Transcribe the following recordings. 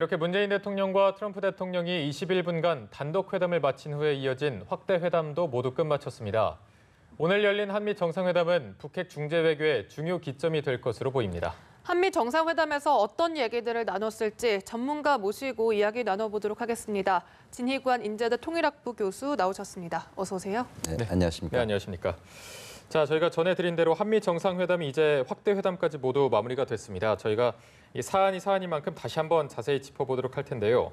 이렇게 문재인 대통령과 트럼프 대통령이 21분간 단독 회담을 마친 후에 이어진 확대 회담도 모두 끝마쳤습니다. 오늘 열린 한미 정상회담은 북핵 중재 외교의 중요 기점이 될 것으로 보입니다. 한미 정상회담에서 어떤 얘기들을 나눴을지 전문가 모시고 이야기 나눠보도록 하겠습니다. 진희관 인제대 통일학부 교수 나오셨습니다. 어서 오세요. 네, 안녕하십니까. 네, 안녕하십니까. 자, 저희가 전해드린 대로 한미 정상회담이 이제 확대 회담까지 모두 마무리가 됐습니다. 저희가 이 사안인 만큼 다시 한번 자세히 짚어보도록 할 텐데요.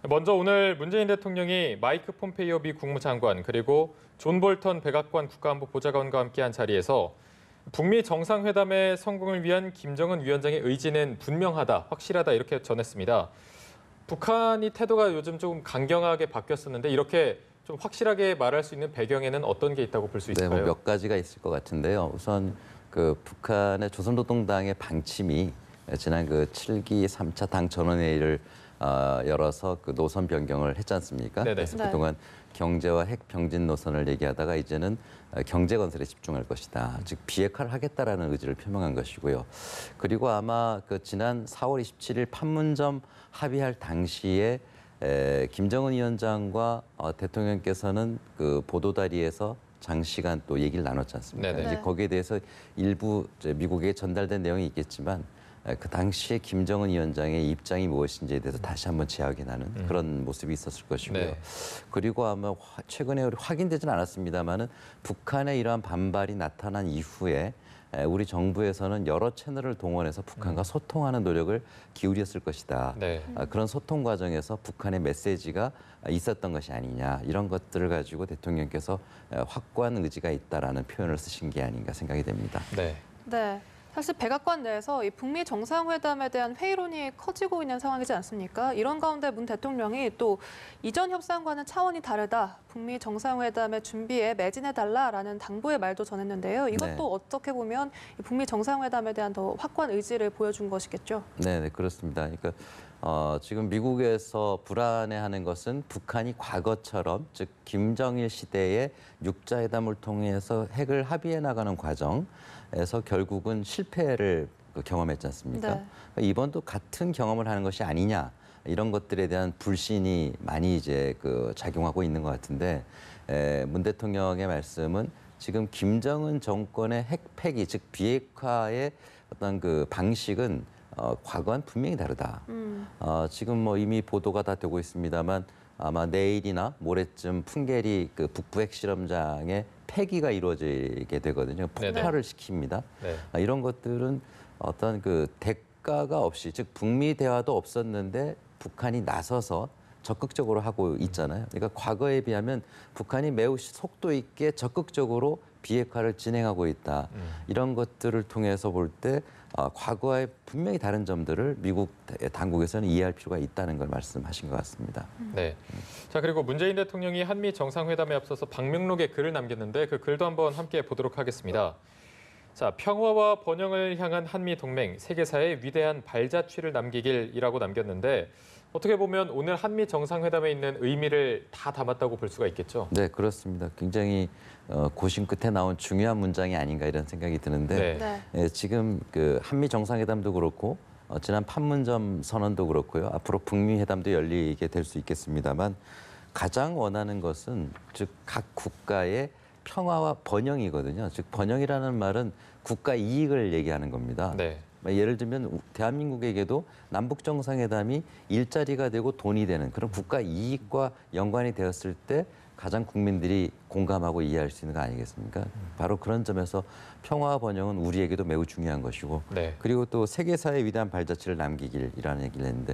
먼저 오늘 문재인 대통령이 마이크 폼페이오 미 국무장관 그리고 존 볼턴 백악관 국가안보보좌관과 함께한 자리에서 북미 정상회담의 성공을 위한 김정은 위원장의 의지는 분명하다, 확실하다 이렇게 전했습니다. 북한이 태도가 요즘 조금 강경하게 바뀌었었는데 이렇게 좀 확실하게 말할 수 있는 배경에는 어떤 게 있다고 볼 수 있을까요? 네, 몇 가지가 있을 것 같은데요. 우선 그 북한의 조선노동당의 방침이 지난 그 7기 3차 당 전원회의를 열어서 그 노선 변경을 했지 않습니까? 네네. 그래서 그동안 경제와 핵 병진 노선을 얘기하다가 이제는 경제 건설에 집중할 것이다. 즉 비핵화를 하겠다라는 의지를 표명한 것이고요. 그리고 아마 그 지난 4월 27일 판문점 합의할 당시에 김정은 위원장과 대통령께서는 그 보도다리에서 장시간 또 얘기를 나눴지 않습니까? 네네. 이제 거기에 대해서 일부 미국에 전달된 내용이 있겠지만 그 당시에 김정은 위원장의 입장이 무엇인지에 대해서 다시 한번 재확인하는 그런 모습이 있었을 것이고요. 네. 그리고 아마 최근에 확인되지는 않았습니다만은 북한의 이러한 반발이 나타난 이후에 우리 정부에서는 여러 채널을 동원해서 북한과 소통하는 노력을 기울였을 것이다. 네. 그런 소통 과정에서 북한의 메시지가 있었던 것이 아니냐 이런 것들을 가지고 대통령께서 확고한 의지가 있다라는 표현을 쓰신 게 아닌가 생각이 됩니다. 네. 네. 사실 백악관 내에서 이 북미 정상회담에 대한 회의론이 커지고 있는 상황이지 않습니까? 이런 가운데 문 대통령이 또 이전 협상과는 차원이 다르다. 북미 정상회담의 준비에 매진해달라라는 당부의 말도 전했는데요. 이것도 네. 어떻게 보면 이 북미 정상회담에 대한 더 확고한 의지를 보여준 것이겠죠? 네, 그렇습니다. 그러니까 지금 미국에서 불안해하는 것은 북한이 과거처럼 즉 김정일 시대의 육자회담을 통해서 핵을 합의해 나가는 과정에서 결국은 실패를 경험했지 않습니까? 네. 이번도 같은 경험을 하는 것이 아니냐 이런 것들에 대한 불신이 많이 이제 작용하고 있는 것 같은데 문 대통령의 말씀은 지금 김정은 정권의 핵 폐기 즉 비핵화의 어떤 그 방식은 과거와는 분명히 다르다. 지금 뭐 이미 보도가 다 되고 있습니다만 아마 내일이나 모레쯤 풍계리 그 북부 핵실험장의 폐기가 이루어지게 되거든요. 폭발을 시킵니다. 네. 이런 것들은 어떤 그 대가가 없이 즉 북미 대화도 없었는데 북한이 나서서 적극적으로 하고 있잖아요. 그러니까 과거에 비하면 북한이 매우 속도 있게 적극적으로 비핵화를 진행하고 있다. 이런 것들을 통해서 볼 때 과거와의 분명히 다른 점들을 미국 당국에서는 이해할 필요가 있다는 걸 말씀하신 것 같습니다. 네. 자, 그리고 문재인 대통령이 한미 정상회담에 앞서서 방명록에 글을 남겼는데 그 글도 한번 함께 보도록 하겠습니다. 자, 평화와 번영을 향한 한미 동맹, 세계사에 위대한 발자취를 남기길이라고 남겼는데 어떻게 보면 오늘 한미 정상회담에 있는 의미를 다 담았다고 볼 수가 있겠죠? 네, 그렇습니다. 굉장히 고심 끝에 나온 중요한 문장이 아닌가 이런 생각이 드는데 네. 지금 그 한미 정상회담도 그렇고 지난 판문점 선언도 그렇고요. 앞으로 북미 회담도 열리게 될 수 있겠습니다만 가장 원하는 것은 즉 각 국가의 평화와 번영이거든요. 즉 번영이라는 말은 국가 이익을 얘기하는 겁니다. 네. 예를 들면 대한민국에게도 남북 정상회담이 일자리가 되고 돈이 되는 그런 국가 이익과 연관이 되었을 때 가장 국민들이 공감하고 이해할 수 있는 거 아니겠습니까? 바로 그런 점에서 평화와 번영은 우리에게도 매우 중요한 것이고 네. 그리고 또 세계사에 위대한 발자취를 남기길이라는 얘기를 했는데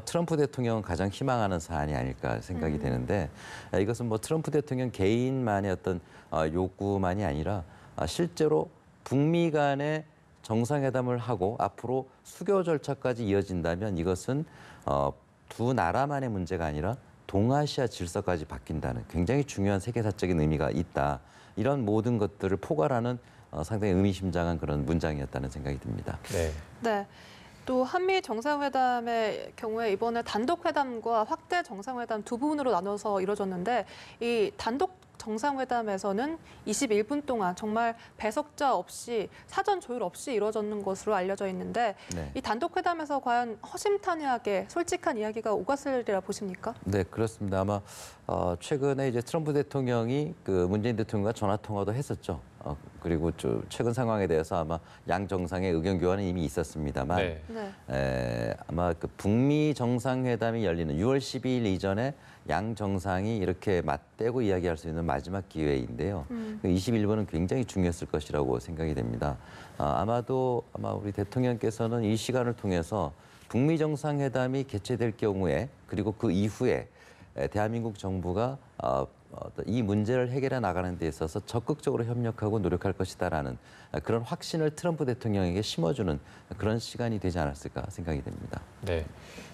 트럼프 대통령은 가장 희망하는 사안이 아닐까 생각이 되는데 이것은 뭐 트럼프 대통령 개인만의 어떤 요구만이 아니라 실제로 북미 간의 정상회담을 하고 앞으로 수교 절차까지 이어진다면 이것은 두 나라만의 문제가 아니라 동아시아 질서까지 바뀐다는 굉장히 중요한 세계사적인 의미가 있다. 이런 모든 것들을 포괄하는 상당히 의미심장한 그런 문장이었다는 생각이 듭니다. 네. 네. 또 한미 정상회담의 경우에 이번에 단독 회담과 확대 정상회담 두 부분으로 나눠서 이루어졌는데 이 단독 정상회담에서는 21분 동안 정말 배석자 없이 사전 조율 없이 이루어졌는 것으로 알려져 있는데 네. 이 단독 회담에서 과연 허심탄회하게 솔직한 이야기가 오갔으리라 보십니까? 네, 그렇습니다. 아마 최근에 이제 트럼프 대통령이 그 문재인 대통령과 전화 통화도 했었죠. 그리고 최근 상황에 대해서 아마 양 정상의 의견 교환은 이미 있었습니다만 네. 네. 아마 그 북미 정상회담이 열리는 6월 12일 이전에 양 정상이 이렇게 맞대고 이야기할 수 있는 마지막 기회인데요. 그 21분은 굉장히 중요했을 것이라고 생각이 됩니다. 아마 우리 대통령께서는 이 시간을 통해서 북미 정상회담이 개최될 경우에 그리고 그 이후에 대한민국 정부가 이 문제를 해결해 나가는 데 있어서 적극적으로 협력하고 노력할 것이다라는 그런 확신을 트럼프 대통령에게 심어주는 그런 시간이 되지 않았을까 생각이 됩니다. 네.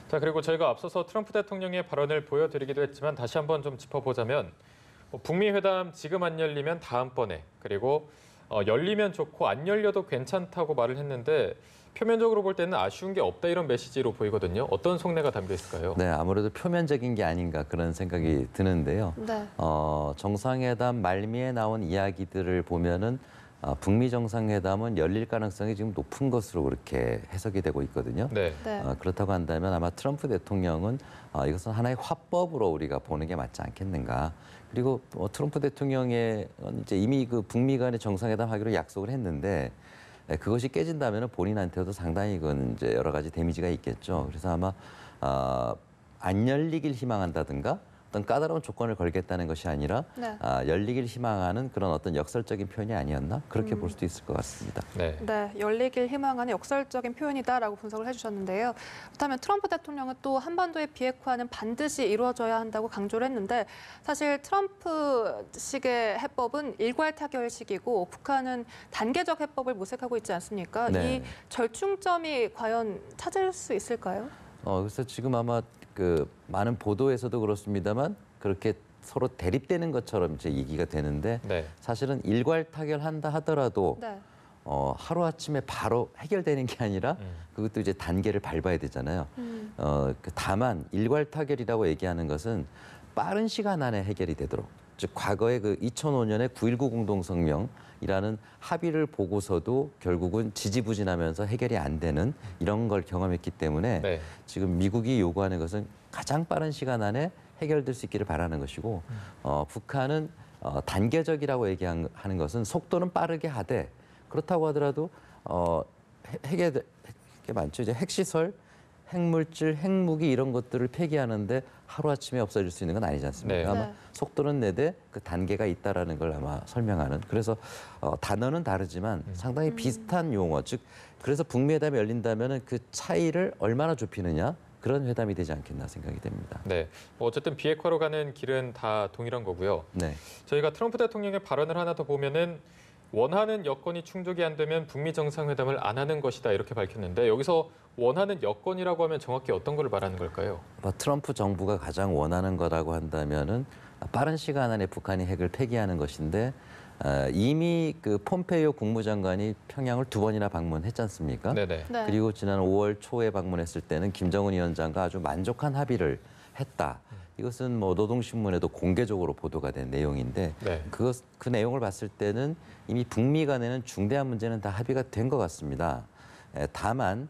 자, 그리고 저희가 앞서서 트럼프 대통령의 발언을 보여드리기도 했지만 다시 한번 좀 짚어보자면 북미 회담 지금 안 열리면 다음번에 그리고 열리면 좋고 안 열려도 괜찮다고 말을 했는데 표면적으로 볼 때는 아쉬운 게 없다 이런 메시지로 보이거든요. 어떤 속내가 담겨 있을까요? 네, 아무래도 표면적인 게 아닌가 그런 생각이 드는데요. 네. 정상회담 말미에 나온 이야기들을 보면은 북미 정상회담은 열릴 가능성이 지금 높은 것으로 그렇게 해석이 되고 있거든요. 네. 네. 그렇다고 한다면 아마 트럼프 대통령은 이것은 하나의 화법으로 우리가 보는 게 맞지 않겠는가. 그리고 트럼프 대통령의 이제 이미 그 북미 간의 정상회담 하기로 약속을 했는데 그것이 깨진다면 본인한테도 상당히 그건 이제 여러 가지 데미지가 있겠죠. 그래서 아마 안 열리길 희망한다든가 어떤 까다로운 조건을 걸겠다는 것이 아니라 네. 열리길 희망하는 그런 어떤 역설적인 표현이 아니었나 그렇게 볼 수도 있을 것 같습니다. 네. 네, 열리길 희망하는 역설적인 표현이다라고 분석을 해주셨는데요. 그렇다면 트럼프 대통령은 또 한반도의 비핵화는 반드시 이루어져야 한다고 강조를 했는데 사실 트럼프식의 해법은 일괄 타결식이고 북한은 단계적 해법을 모색하고 있지 않습니까? 네. 이 절충점이 과연 찾을 수 있을까요? 그래서 지금 아마 그 많은 보도에서도 그렇습니다만 그렇게 서로 대립되는 것처럼 이제 얘기가 되는데 네. 사실은 일괄 타결한다 하더라도 네. 하루 아침에 바로 해결되는 게 아니라 그것도 이제 단계를 밟아야 되잖아요. 다만 일괄 타결이라고 얘기하는 것은 빠른 시간 안에 해결이 되도록 즉 과거에 그 2005년에 9.19 공동성명이라는 합의를 보고서도 결국은 지지부진하면서 해결이 안 되는 이런 걸 경험했기 때문에 네. 지금 미국이 요구하는 것은 가장 빠른 시간 안에 해결될 수 있기를 바라는 것이고 북한은 단계적이라고 얘기하는 것은 속도는 빠르게 하되 그렇다고 하더라도 핵에 많죠. 이제 핵시설, 핵물질, 핵무기 이런 것들을 폐기하는데 하루아침에 없어질 수 있는 건 아니지 않습니까? 네. 아마 네. 속도는 내되 그 단계가 있다라는 걸 아마 설명하는. 그래서 단어는 다르지만 상당히 비슷한 용어. 즉 그래서 북미 회담이 열린다면은 그 차이를 얼마나 좁히느냐 그런 회담이 되지 않겠나 생각이 됩니다. 네. 어쨌든 비핵화로 가는 길은 다 동일한 거고요. 네. 저희가 트럼프 대통령의 발언을 하나 더 보면은 원하는 여건이 충족이 안 되면 북미 정상회담을 안 하는 것이다 이렇게 밝혔는데 여기서 원하는 여건이라고 하면 정확히 어떤 걸 말하는 걸까요? 트럼프 정부가 가장 원하는 거라고 한다면은 빠른 시간 안에 북한이 핵을 폐기하는 것인데 이미 그 폼페이오 국무장관이 평양을 2번이나 방문했지 않습니까? 네네. 네. 그리고 지난 5월 초에 방문했을 때는 김정은 위원장과 아주 만족한 합의를 했다. 이것은 뭐 노동신문에도 공개적으로 보도가 된 내용인데 네. 그 내용을 봤을 때는 이미 북미 간에는 중대한 문제는 다 합의가 된 것 같습니다. 다만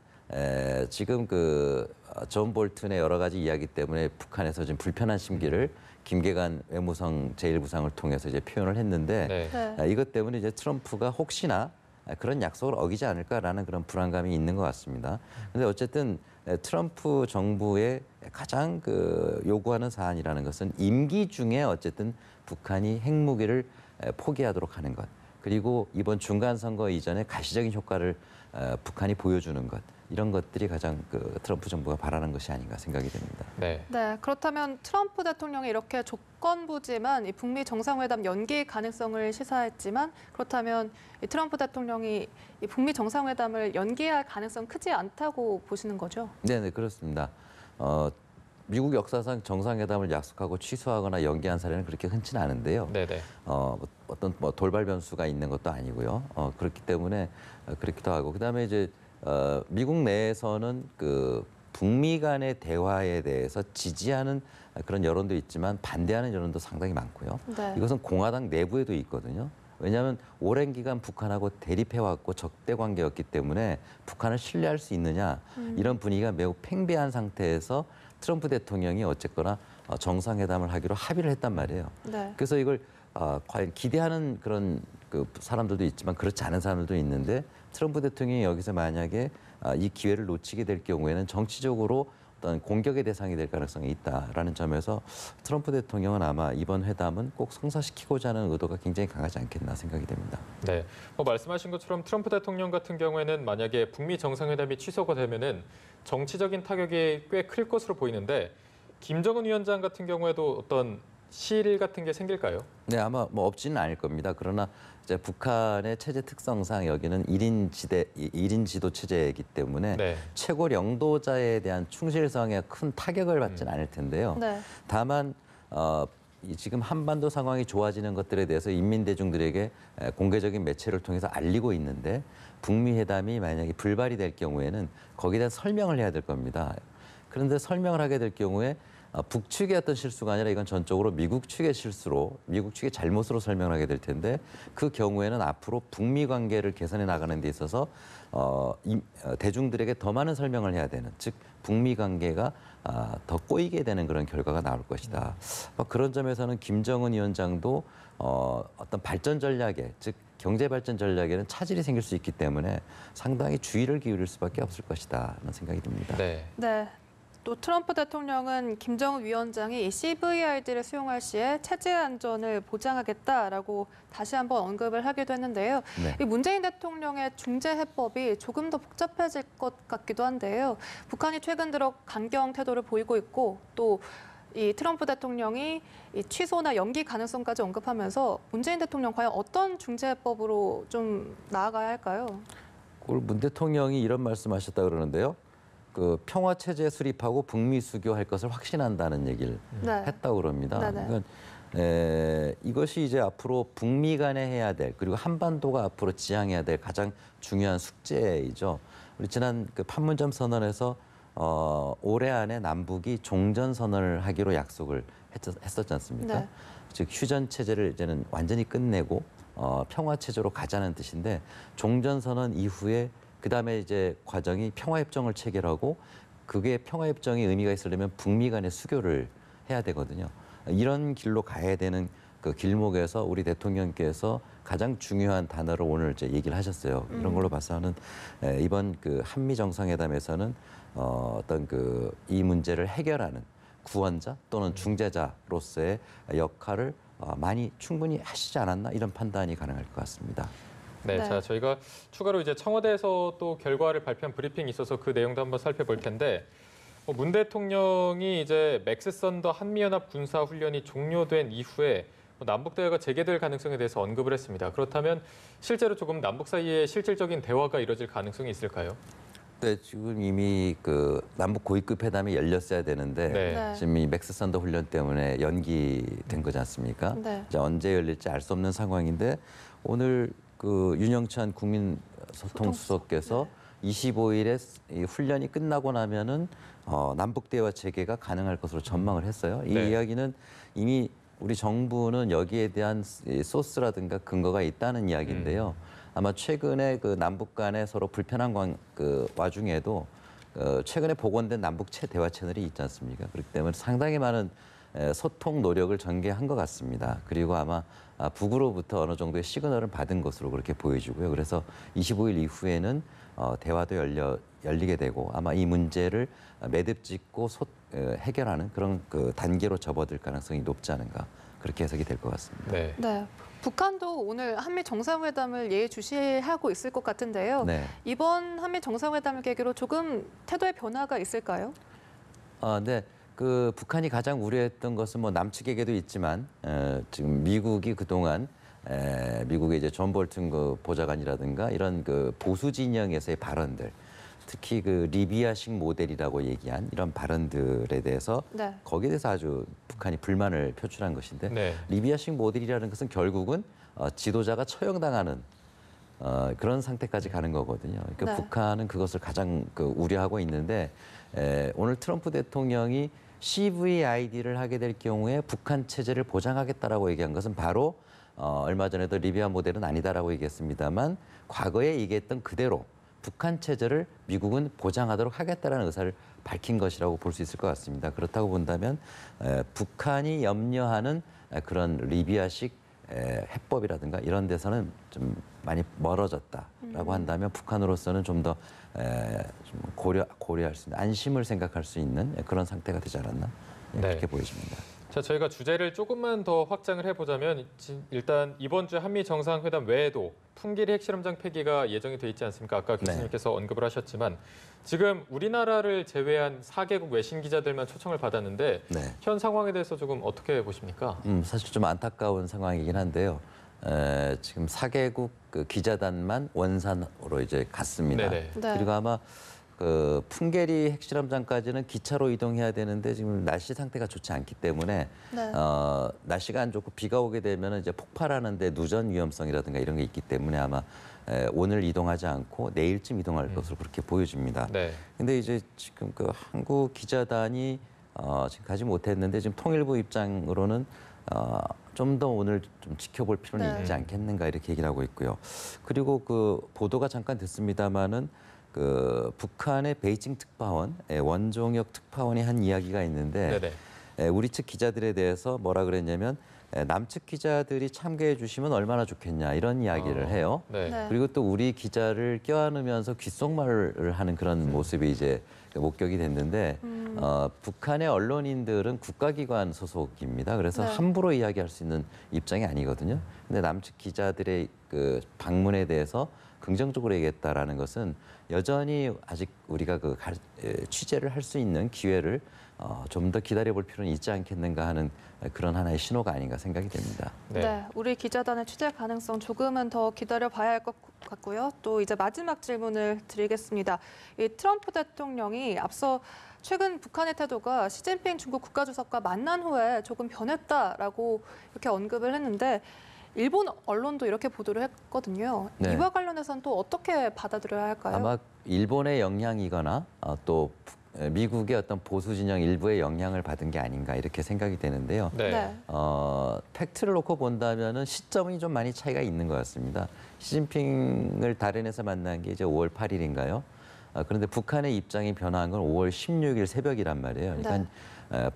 지금 그 존 볼튼의 여러 가지 이야기 때문에 북한에서 지금 불편한 심기를 김계관 외무성 제1부상을 통해서 이제 표현을 했는데 네. 네. 이것 때문에 이제 트럼프가 혹시나 그런 약속을 어기지 않을까라는 그런 불안감이 있는 것 같습니다. 그런데 어쨌든 트럼프 정부의 가장 그 요구하는 사안이라는 것은 임기 중에 어쨌든 북한이 핵무기를 포기하도록 하는 것. 그리고 이번 중간 선거 이전에 가시적인 효과를 북한이 보여주는 것. 이런 것들이 가장 그 트럼프 정부가 바라는 것이 아닌가 생각이 됩니다. 네. 네, 그렇다면 트럼프 대통령이 이렇게 조건부지만 이 북미 정상회담 연기 가능성을 시사했지만 그렇다면 이 트럼프 대통령이 이 북미 정상회담을 연기할 가능성 크지 않다고 보시는 거죠? 네, 그렇습니다. 미국 역사상 정상회담을 약속하고 취소하거나 연기한 사례는 그렇게 흔치는 않은데요. 네네. 어떤 뭐 돌발 변수가 있는 것도 아니고요. 그렇기 때문에 그렇기도 하고 그다음에 이제 미국 내에서는 그 북미 간의 대화에 대해서 지지하는 그런 여론도 있지만 반대하는 여론도 상당히 많고요. 네. 이것은 공화당 내부에도 있거든요. 왜냐하면 오랜 기간 북한하고 대립해왔고 적대 관계였기 때문에 북한을 신뢰할 수 있느냐 이런 분위기가 매우 팽배한 상태에서 트럼프 대통령이 어쨌거나 정상회담을 하기로 합의를 했단 말이에요. 네. 그래서 이걸 과연 기대하는 그런 그 사람들도 있지만 그렇지 않은 사람들도 있는데 트럼프 대통령이 여기서 만약에 이 기회를 놓치게 될 경우에는 정치적으로 어떤 공격의 대상이 될 가능성이 있다라는 점에서 트럼프 대통령은 아마 이번 회담은 꼭 성사시키고자 하는 의도가 굉장히 강하지 않겠나 생각이 됩니다. 네, 말씀하신 것처럼 트럼프 대통령 같은 경우에는 만약에 북미 정상회담이 취소가 되면은 정치적인 타격이 꽤 클 것으로 보이는데 김정은 위원장 같은 경우에도 어떤 시일 같은 게 생길까요? 네, 아마 뭐 없지는 않을 겁니다. 그러나 이제 북한의 체제 특성상 여기는 일인 지도 체제이기 때문에 네. 최고領導자에 대한 충실성에 큰 타격을 받지는 않을 텐데요. 네. 다만 지금 한반도 상황이 좋아지는 것들에 대해서 인민 대중들에게 공개적인 매체를 통해서 알리고 있는데 북미 회담이 만약에 불발이 될 경우에는 거기에 대한 설명을 해야 될 겁니다. 그런데 설명을 하게 될 경우에 북측의 어떤 실수가 아니라 이건 전적으로 미국 측의 실수로, 미국 측의 잘못으로 설명을 하게 될 텐데 그 경우에는 앞으로 북미 관계를 개선해 나가는 데 있어서 대중들에게 더 많은 설명을 해야 되는, 즉 북미 관계가 더 꼬이게 되는 그런 결과가 나올 것이다. 그런 점에서는 김정은 위원장도 어떤 발전 전략에, 즉 경제 발전 전략에는 차질이 생길 수 있기 때문에 상당히 주의를 기울일 수밖에 없을 것이다라는 생각이 듭니다. 네. 네. 또 트럼프 대통령은 김정은 위원장이 이 CVID를 수용할 시에 체제 안전을 보장하겠다라고 다시 한번 언급을 하기도 했는데요. 네. 이 문재인 대통령의 중재 해법이 조금 더 복잡해질 것 같기도 한데요. 북한이 최근 들어 강경 태도를 보이고 있고 또 이 트럼프 대통령이 이 취소나 연기 가능성까지 언급하면서 문재인 대통령 과연 어떤 중재 해법으로 좀 나아가야 할까요? 오늘 문 대통령이 이런 말씀하셨다 그러는데요. 그 평화 체제 수립하고 북미 수교할 것을 확신한다는 얘기를 네. 했다고 그럽니다. 네네. 그러니까 이것이 이제 앞으로 북미 간에 해야 될, 그리고 한반도가 앞으로 지향해야 될 가장 중요한 숙제이죠. 우리 지난 그 판문점 선언에서 올해 안에 남북이 종전 선언을 하기로 약속을 했었지 않습니까? 네. 즉 휴전 체제를 이제는 완전히 끝내고 평화 체제로 가자는 뜻인데 종전 선언 이후에 그다음에 이제 과정이 평화협정을 체결하고 그게 평화협정의 의미가 있으려면 북미 간의 수교를 해야 되거든요. 이런 길로 가야 되는 그 길목에서 우리 대통령께서 가장 중요한 단어를 오늘 이제 얘기를 하셨어요. 이런 걸로 봐서는 이번 그 한미 정상회담에서는 어떤 그 이 문제를 해결하는 구원자 또는 중재자로서의 역할을 많이 충분히 하시지 않았나 이런 판단이 가능할 것 같습니다. 네, 네. 자 저희가 추가로 이제 청와대에서 또 결과를 발표한 브리핑이 있어서 그 내용도 한번 살펴볼 텐데 문 대통령이 이제 맥스 선더 한미연합 군사 훈련이 종료된 이후에 남북 대화가 재개될 가능성에 대해서 언급을 했습니다. 그렇다면 실제로 조금 남북 사이에 실질적인 대화가 이뤄질 가능성이 있을까요? 네, 지금 이미 그 남북 고위급 회담이 열렸어야 되는데 네. 네. 지금 이 맥스 선더 훈련 때문에 연기된 거지 않습니까? 네. 이제 언제 열릴지 알 수 없는 상황인데 오늘 그 윤영찬 국민소통수석께서 25일에 이 훈련이 끝나고 나면은 남북 대화 재개가 가능할 것으로 전망을 했어요. 이 네. 이야기는 이미 우리 정부는 여기에 대한 소스라든가 근거가 있다는 이야기인데요. 아마 최근에 그 남북 간에 서로 불편한 그 와중에도 최근에 복원된 남북 대화 채널이 있지 않습니까? 그렇기 때문에 상당히 많은 소통 노력을 전개한 것 같습니다. 그리고 아마 북으로부터 어느 정도의 시그널을 받은 것으로 그렇게 보여지고요. 그래서 25일 이후에는 대화도 열리게 되고 아마 이 문제를 매듭짓고 해결하는 그런 그 단계로 접어들 가능성이 높지 않은가 그렇게 해석이 될 것 같습니다. 네. 네. 북한도 오늘 한미 정상회담을 예의주시하고 있을 것 같은데요. 네. 이번 한미 정상회담을 계기로 조금 태도의 변화가 있을까요? 네. 그 북한이 가장 우려했던 것은 뭐 남측에게도 있지만 지금 미국이 그동안 미국의 이제 존 볼튼 그 보좌관이라든가 이런 그 보수 진영에서의 발언들, 특히 그 리비아식 모델이라고 얘기한 이런 발언들에 대해서 네. 거기에 대해서 아주 북한이 불만을 표출한 것인데 네. 리비아식 모델이라는 것은 결국은 지도자가 처형당하는 그런 상태까지 가는 거거든요. 그러니까 네. 북한은 그것을 가장 우려하고 있는데 오늘 트럼프 대통령이 CVID를 하게 될 경우에 북한 체제를 보장하겠다라고 얘기한 것은 바로 얼마 전에도 리비아 모델은 아니다라고 얘기했습니다만 과거에 얘기했던 그대로 북한 체제를 미국은 보장하도록 하겠다라는 의사를 밝힌 것이라고 볼 수 있을 것 같습니다. 그렇다고 본다면 북한이 염려하는 그런 리비아식 해법이라든가 이런 데서는 좀 많이 멀어졌다라고 한다면 북한으로서는 좀 더 좀 고려할 수 있는 안심을 생각할 수 있는 그런 상태가 되지 않았나 그렇게 보여집니다. 자, 저희가 주제를 조금만 더 확장을 해보자면 일단 이번 주 한미 정상회담 외에도 풍계리 핵실험장 폐기가 예정이 돼 있지 않습니까? 아까 교수님께서 언급을 하셨지만 지금 우리나라를 제외한 4개국 외신 기자들만 초청을 받았는데 네. 현 상황에 대해서 조금 어떻게 보십니까? 사실 좀 안타까운 상황이긴 한데요. 지금 4개국 기자단만 원산으로 이제 갔습니다. 네네. 네. 그리고 아마 그 풍계리 핵실험장까지는 기차로 이동해야 되는데 지금 날씨 상태가 좋지 않기 때문에 네. 날씨가 안 좋고 비가 오게 되면 이제 폭발하는데 누전 위험성이라든가 이런 게 있기 때문에 아마 오늘 이동하지 않고 내일쯤 이동할 것으로 그렇게 보여집니다. 네. 근데 이제 지금 그 한국 기자단이 지금 가지 못했는데 지금 통일부 입장으로는 좀 더 오늘 좀 지켜볼 필요는 네. 있지 않겠는가 이렇게 얘기를 하고 있고요. 그리고 그 보도가 잠깐 됐습니다마는 그 북한의 베이징 특파원, 원종혁 특파원이 한 이야기가 있는데 네네. 우리 측 기자들에 대해서 뭐라 그랬냐면 남측 기자들이 참가해 주시면 얼마나 좋겠냐 이런 이야기를 해요. 네. 네. 그리고 또 우리 기자를 껴안으면서 귓속말을 하는 그런 모습이 이제 목격이 됐는데 북한의 언론인들은 국가기관 소속입니다. 그래서 네. 함부로 이야기할 수 있는 입장이 아니거든요. 근데 남측 기자들의 그 방문에 대해서 긍정적으로 얘기했다라는 것은 여전히 아직 우리가 취재를 할 수 있는 기회를 좀 더 기다려볼 필요는 있지 않겠는가 하는 그런 하나의 신호가 아닌가 생각이 됩니다. 네. 우리 기자단의 취재 가능성 조금은 더 기다려봐야 할 것 같고요. 또 이제 마지막 질문을 드리겠습니다. 이 트럼프 대통령이 앞서 최근 북한의 태도가 시진핑 중국 국가주석과 만난 후에 조금 변했다라고 이렇게 언급을 했는데 일본 언론도 이렇게 보도를 했거든요. 네. 이와 관련해서는 또 어떻게 받아들여야 할까요? 아마 일본의 영향이거나 또 미국의 어떤 보수 진영 일부의 영향을 받은 게 아닌가 이렇게 생각이 되는데요. 네. 네. 팩트를 놓고 본다면은 시점이 좀 많이 차이가 있는 것 같습니다. 시진핑을 다롄에서 만난 게 이제 5월 8일인가요? 그런데 북한의 입장이 변화한 건 5월 16일 새벽이란 말이에요. 그러니까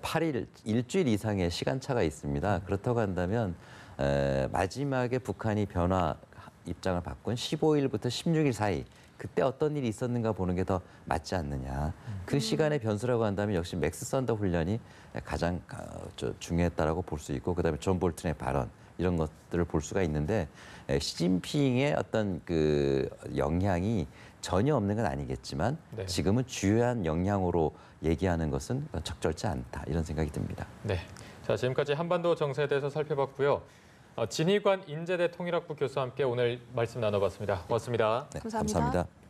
8일, 일주일 이상의 시간차가 있습니다. 그렇다고 한다면 마지막에 북한이 입장을 바꾼 15일부터 16일 사이 그때 어떤 일이 있었는가 보는 게 더 맞지 않느냐. 그 시간의 변수라고 한다면 역시 맥스 선더 훈련이 가장 중요했다라고 볼 수 있고 그다음에 존 볼튼의 발언 이런 것들을 볼 수가 있는데 시진핑의 어떤 그 영향이 전혀 없는 건 아니겠지만 네. 지금은 주요한 영향으로 얘기하는 것은 적절치 않다 이런 생각이 듭니다. 네. 자, 지금까지 한반도 정세에 대해서 살펴봤고요. 진희관 인제대 통일학부 교수와 함께 오늘 말씀 나눠봤습니다. 고맙습니다. 네, 감사합니다. 감사합니다.